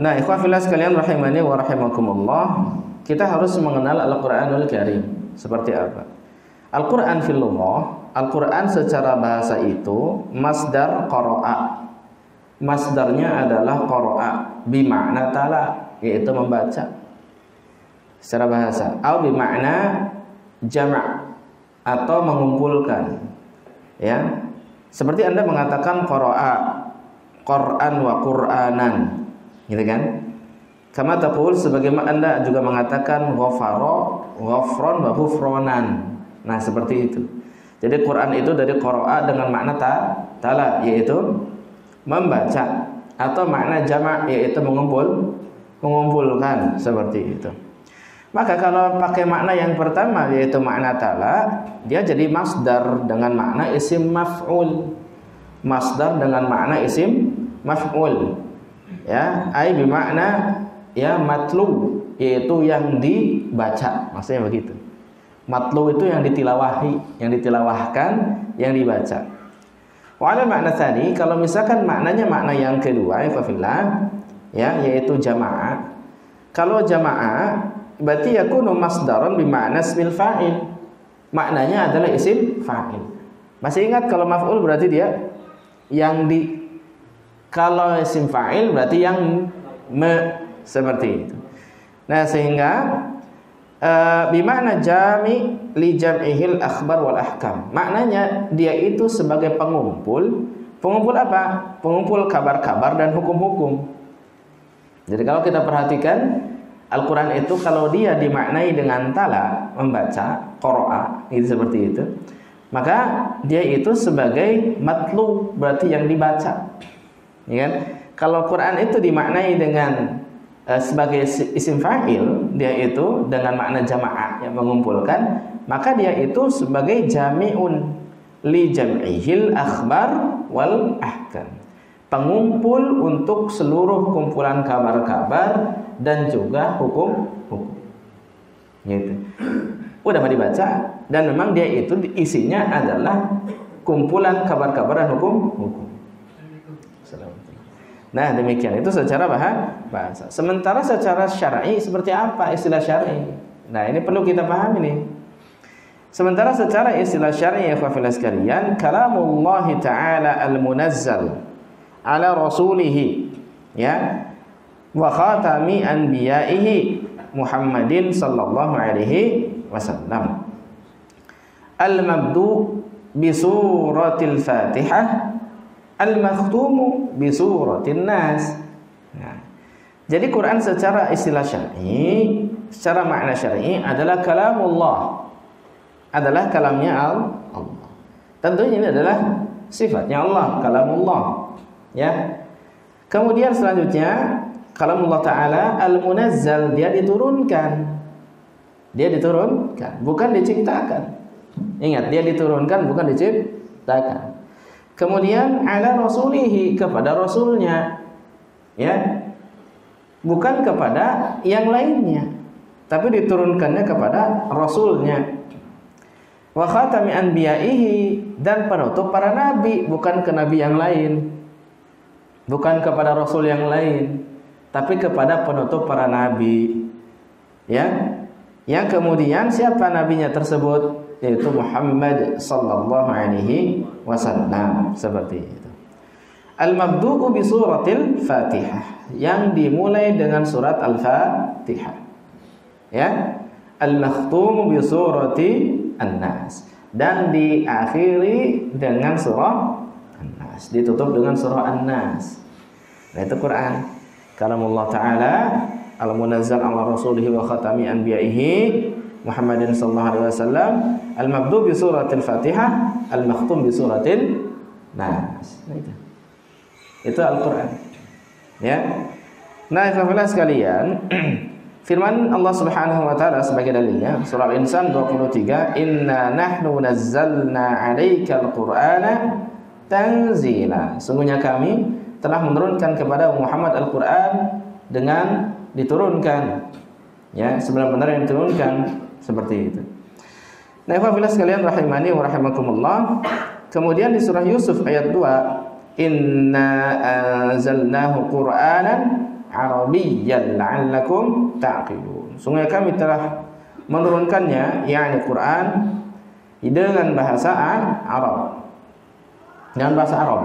Nah, ikhwah fillah sekalian rahimani wa rahimakumullah, kita harus mengenal Al-Qur'anul Karim seperti apa. Al-Qur'an fil lughah, Al-Qur'an secara bahasa itu masdar qara'a. Masdarnya adalah qara'a bimakna tala, yaitu membaca secara bahasa, atau bimakna jama' atau mengumpulkan. Ya. Seperti Anda mengatakan qara'a, Qur'an wa Qur'anan, gitu kan? Kama taqul, sebagaimana Anda juga mengatakan ghafara, ghafron wa ghufranan. Nah, seperti itu. Jadi Quran itu dari qara'a dengan makna tala, yaitu membaca, atau makna jama' yaitu mengumpulkan, seperti itu. Maka kalau pakai makna yang pertama yaitu makna tala, dia jadi masdar dengan makna isim maf'ul. Masdar dengan makna isim maf'ul. Ya, ai bermakna ya matlu, yaitu yang dibaca, maksudnya begitu. Matlu itu yang ditilawahi, yang ditilawahkan, yang dibaca. Wa ala makna tsani, kalau misalkan maknanya makna yang kedua, ya, yaitu jamaah. Kalau jamaah berarti yakunu masdaran bimakna ismil fa'il. Maknanya adalah isim fa'il. Masih ingat kalau maf'ul berarti dia yang di, kalau isim fa'il berarti yang seperti itu. Nah, sehingga bimakna jami li jam'ihil akhbar wal ahkam. Maknanya dia itu sebagai pengumpul. Pengumpul apa? Pengumpul kabar-kabar dan hukum-hukum. Jadi kalau kita perhatikan Al-Quran itu, kalau dia dimaknai dengan tala, membaca, qara'a, itu seperti itu, maka dia itu sebagai matlu, berarti yang dibaca, ya kan? Kalau Quran itu dimaknai dengan sebagai isim fa'il, dia itu dengan makna jamaah yang mengumpulkan, maka dia itu sebagai jami'un li jam'ihil akhbar wal ahkam, pengumpul untuk seluruh kumpulan kabar-kabar dan juga hukum-hukum. Gitu. Udah mau dibaca, dan memang dia itu isinya adalah kumpulan kabar-kabar dan hukum-hukum. Nah, demikian itu secara bahasa. Sementara secara syar'i seperti apa istilah syar'i? Nah, ini perlu kita pahami nih. Sementara secara istilah syar'i, ya khafillah sekalian, kalamullah ta'ala al-munazzal ala rasulih, ya, wa khatami anbiya'ihi Muhammadin sallallahu alaihi wasallam, al-mabdu bi suratil Fatihah, al-makhtumu bi suratin Nas. Nah, jadi Quran secara istilah syar'i, secara makna syar'i adalah kalamullah, adalah kalamnya Allah. Tentunya ini adalah sifatnya Allah, kalamullah, ya. Kemudian selanjutnya kalamullah ta'ala al-munazzal, dia diturunkan. Dia diturunkan, bukan diciptakan. Ingat, dia diturunkan, bukan diciptakan. Kemudian ala rasulihi, kepada rasulnya, ya, bukan kepada yang lainnya, tapi diturunkannya kepada rasulnya. Wa khatami anbiya'ihi, dan penutup para nabi, bukan ke nabi yang lain, bukan kepada rasul yang lain, tapi kepada penutup para nabi, ya. Yang kemudian siapa nabinya tersebut? Yaitu Muhammad sallallahu alaihi wasallam, seperti itu. Al-mabdu'u bi suratil Fatihah, yang dimulai dengan surat Al-Fatihah, ya. Al-makhtumu bi surati An-Nas, dan diakhiri dengan surah An-Nas, ditutup dengan surah An-Nas. Nah, itu Quran kalamullah ta'ala al-munazzal ala rasulihi wa khatami anbiya'ihi Muhammadin sallallahu alaihi wasallam, al-mabdu bi suratil Fatihah, al-makhtum bi suratil Nas. Nah, itu Al-Quran, ya. Nah, ikhwah sekalian, firman Allah Subhanahu wa taala sebagai dalilnya surah Al-Insan 23, inna nahnu nazzalna 'alaikal qur'ana tanzila, sungguhnya kami telah menurunkan kepada Muhammad Al-Quran dengan diturunkan, ya, sebenar-benar yang diturunkan, seperti itu. Nah, ikhwah sekalian rahimani wa rahimakumullah. Kemudian di surah Yusuf ayat 2, inna anzalnahu qur'anan Arabiyyan la'allakum ta'qilun. Sungguh kami telah menurunkannya, yakni Quran, dengan bahasa Arab. Dengan bahasa Arab,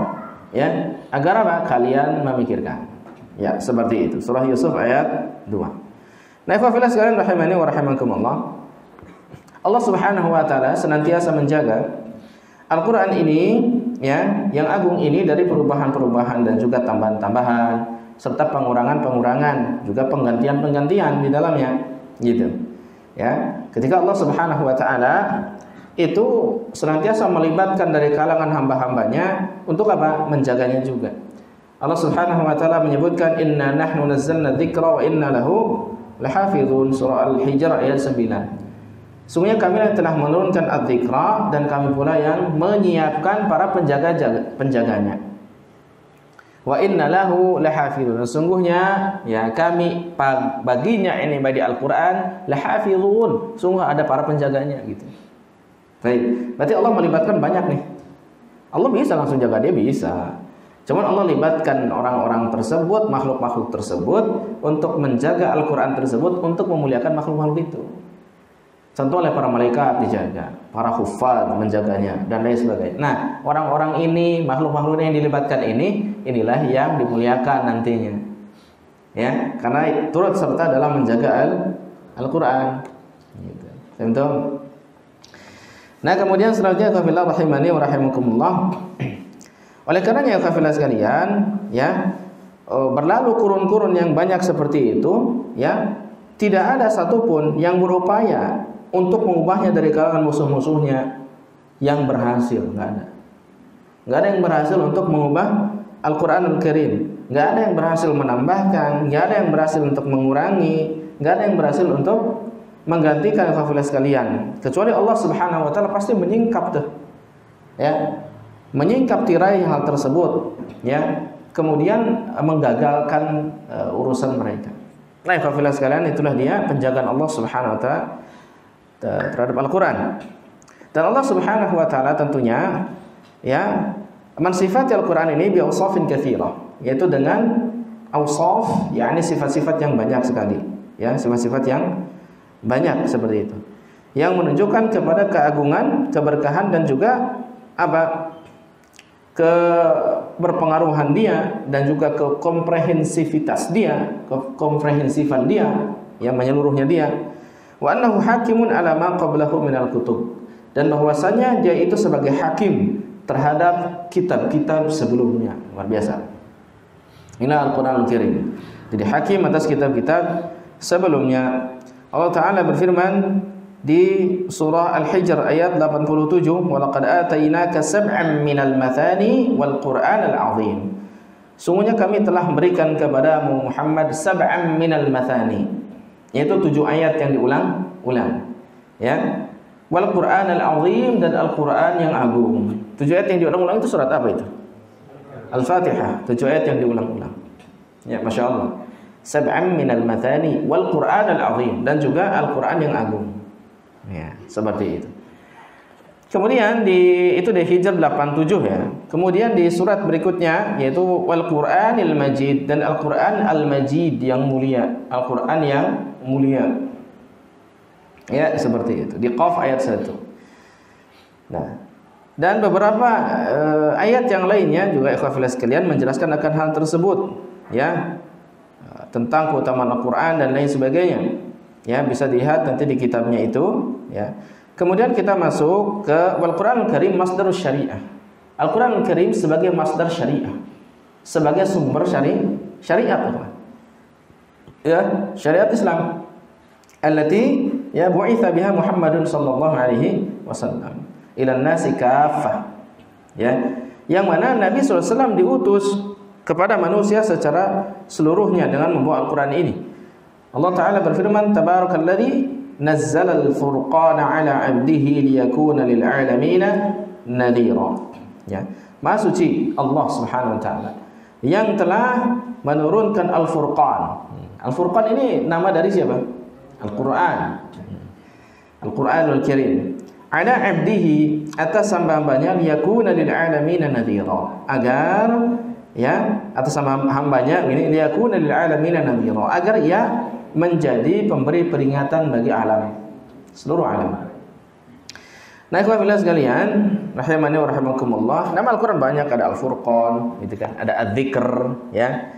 ya, agar apa? Kalian memikirkan. Ya, seperti itu. Surah Yusuf ayat 2. Nah, ikhwafillah sekalian rahimani wa rahimakumullah. Allah Subhanahu wa taala senantiasa menjaga Al-Qur'an ini, ya, yang agung ini dari perubahan-perubahan dan juga tambahan-tambahan serta pengurangan-pengurangan, juga penggantian-penggantian di dalamnya, gitu. Ya, ketika Allah Subhanahu wa taala itu senantiasa melibatkan dari kalangan hamba-hambanya untuk apa? Menjaganya juga. Allah Subhanahu wa taala menyebutkan inna nahnu nazzalna dzikra wa inna lahu lahafizun, surah Al-Hijr ayat 9. Sungguhnya kami yang telah menurunkan Adz-Dzikra dan kami pula yang menyiapkan para penjaganya. Wa inna lahu lahafizun. Sungguhnya ya kami baginya ini bagi Al-Qur'an lahafizun. Sungguh ada para penjaganya gitu. Baik. Berarti Allah melibatkan banyak nih. Allah bisa langsung jaga, dia bisa. Cuman Allah libatkan orang-orang tersebut, makhluk-makhluk tersebut untuk menjaga Al-Qur'an tersebut, untuk memuliakan makhluk-makhluk itu. Contoh oleh para malaikat dijaga, para huffaz menjaganya dan lain sebagainya. Nah, orang-orang ini, makhluk-makhluk yang dilibatkan ini, inilah yang dimuliakan nantinya. Ya, karena turut serta dalam menjaga Al-Qur'an. Gitu. Contoh. Nah, kemudian selanjutnya kafilah rahimani wa rahimakumullah. Oleh karenanya kafilah sekalian, ya, berlalu kurun-kurun yang banyak seperti itu, ya, tidak ada satupun yang berupaya untuk mengubahnya dari kalangan musuh-musuhnya yang berhasil. Nggak ada. Nggak ada yang berhasil untuk mengubah Al-Quranul Karim. Nggak ada yang berhasil menambahkan, nggak ada yang berhasil untuk mengurangi, nggak ada yang berhasil untuk menggantikan kafilah sekalian. Kecuali Allah Subhanahu wa taala pasti menyingkap tuh. Ya. Menyingkap tirai hal tersebut, ya. Kemudian menggagalkan urusan mereka. Nah, kafilah sekalian, itulah dia penjagaan Allah Subhanahu wa taala terhadap Al-Quran. Dan Allah Subhanahu wa taala tentunya, ya, mensifati Al-Quran ini bi awsafin katsirah, yaitu dengan awsaf, yakni sifat-sifat yang banyak sekali, ya, sifat-sifat yang banyak seperti itu, yang menunjukkan kepada keagungan, keberkahan dan juga apa? Keberpengaruhan dia dan juga kekomprehensivitas dia, kekomprehensifan dia, yang menyeluruhnya dia. Wa annahu hakimun ala ma qablahu minal kutub, dan bahwasanya dia itu sebagai hakim terhadap kitab-kitab sebelumnya. Luar biasa. Inilah Al-Qur'anul Karim. Jadi hakim atas kitab-kitab sebelumnya. Allah Ta'ala berfirman di surah Al-Hijr ayat 87, wa laqad atainaka sab'an minal mathani wal Qur'anal 'azim. Sungguhnya kami telah memberikan kepadamu Muhammad sab'an minal mathani, yaitu 7 ayat yang diulang-ulang, ya. Wal Qur'anal 'azim, dan Al-Qur'an yang agung. 7 ayat yang diulang-ulang itu surat apa itu? Al-Fatihah. 7 ayat yang diulang-ulang. Ya, Masya Allah. Sab'an minal mathani wal Qur'anal 'azim, dan juga Al-Qur'an yang agung. Ya, seperti itu. Kemudian itu di Hijr 87, ya. Kemudian di surat berikutnya yaitu wal Qur'anil Majid, dan Al-Qur'an Al-Majid yang mulia, Al-Qur'an yang mulia. Ya, seperti itu. Di Qaf ayat 1. Nah, dan beberapa ayat yang lainnya juga ikhwafillah sekalian menjelaskan akan hal tersebut, ya. Tentang keutamaan Al-Qur'an dan lain sebagainya. Ya, bisa dilihat nanti di kitabnya itu, ya. Kemudian kita masuk ke Al-Qur'anul Karim masdarus syariah. Al-Qur'anul Karim sebagai masdar syariah, sebagai sumber syariat, ya, syariat Islam. Allati ya bu'itsa biha Muhammadun sallallahu alaihi wasallam ila an-nasi kaffah. Ya, yang mana Nabi sallallahu alaihi wasallam diutus kepada manusia secara seluruhnya dengan membawa Al-Qur'an ini. Allah Ta'ala berfirman, Tabarakalladzi nazzala al-furqana ala 'abdihi liyakuna lil 'alamina nadhira. Ya, Maha suci Allah Subhanahu wa taala yang telah menurunkan Al-Furqan. Al-Furqan ini nama dari siapa? Al-Qur'an. Al-Qur'anul Karim. Ala 'abdihi, atas hamba-hambanya, liyakuna lil 'alamina nadhira, agar ya atas hambanya ini liyakuna lil alamin nadhira, agar ia menjadi pemberi peringatan bagi alam, seluruh alam. Nah, ikhwan fillah sekalian, rahimani wa rahimakumullah. Nama Al-Qur'an banyak, ada Al-Furqan, gitu kan, ada Adz-Dzikr, ya.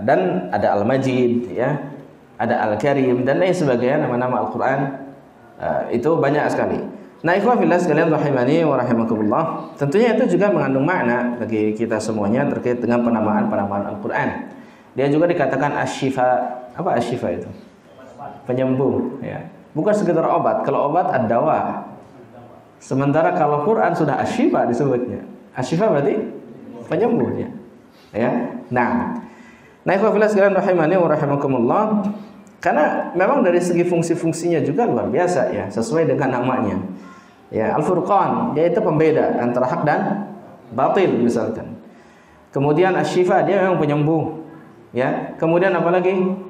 Dan ada Al-Majid, ya. Ada Al-Karim dan lain sebagainya, nama-nama Al-Qur'an itu banyak sekali. Nah, ikhwan fillah sekalian, rahimani wa rahimakumullah. Tentunya itu juga mengandung makna bagi kita semuanya terkait dengan penamaan Al-Qur'an. Dia juga dikatakan asy-syifa. Apa asy-syifa itu? Penyembuh, ya. Bukan sekedar obat. Kalau obat ad-dawa. Sementara kalau Quran sudah asy-syifa disebutnya. Asy-syifa berarti penyembuhnya. Ya. Nah, ikhwan fillah sekalian rahimani wa rahimakumullah. Karena memang dari segi fungsi-fungsinya juga luar biasa ya, sesuai dengan namanya. Ya, Al-Furqan, dia itu pembeda antara hak dan batil misalkan. Kemudian asy-syifa, dia memang penyembuh. Ya. Kemudian apalagi?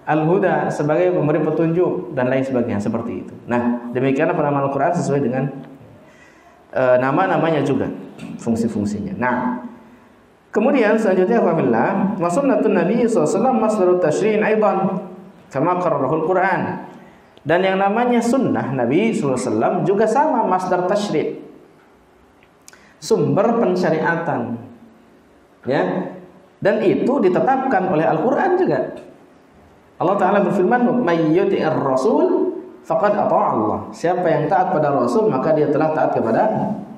Al-Huda, sebagai pemberi petunjuk dan lain sebagainya, seperti itu. Nah, demikianlah penamaan Al-Quran sesuai dengan nama-namanya juga, fungsi-fungsinya. Nah, kemudian selanjutnya alhamdulillah, wa sunnatun Nabi sallallahu alaihi wasallam masdarut tasyri'in aidan kama qarrarahul Quran. Dan yang namanya sunnah Nabi sallallahu alaihi wasallam juga sama masdar tasyri', sumber pensyariatan. Ya. Dan itu ditetapkan oleh Al-Qur'an juga. Allah Ta'ala berfirman, "May yuti'ir rasul faqad ata'a Allah." Siapa yang taat pada Rasul, maka dia telah taat kepada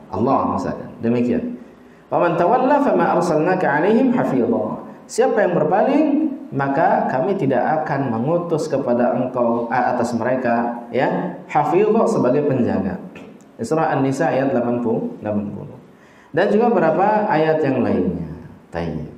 Allah, misalkan. Demikian. "Wa man tawalla fama arsalnaka 'alaihim hafidha." Siapa yang berpaling, maka kami tidak akan mengutus kepada engkau atas mereka, ya, hafidha, sebagai penjaga. Surah An-Nisa ayat 80. Dan juga beberapa ayat yang lainnya. Tayyib.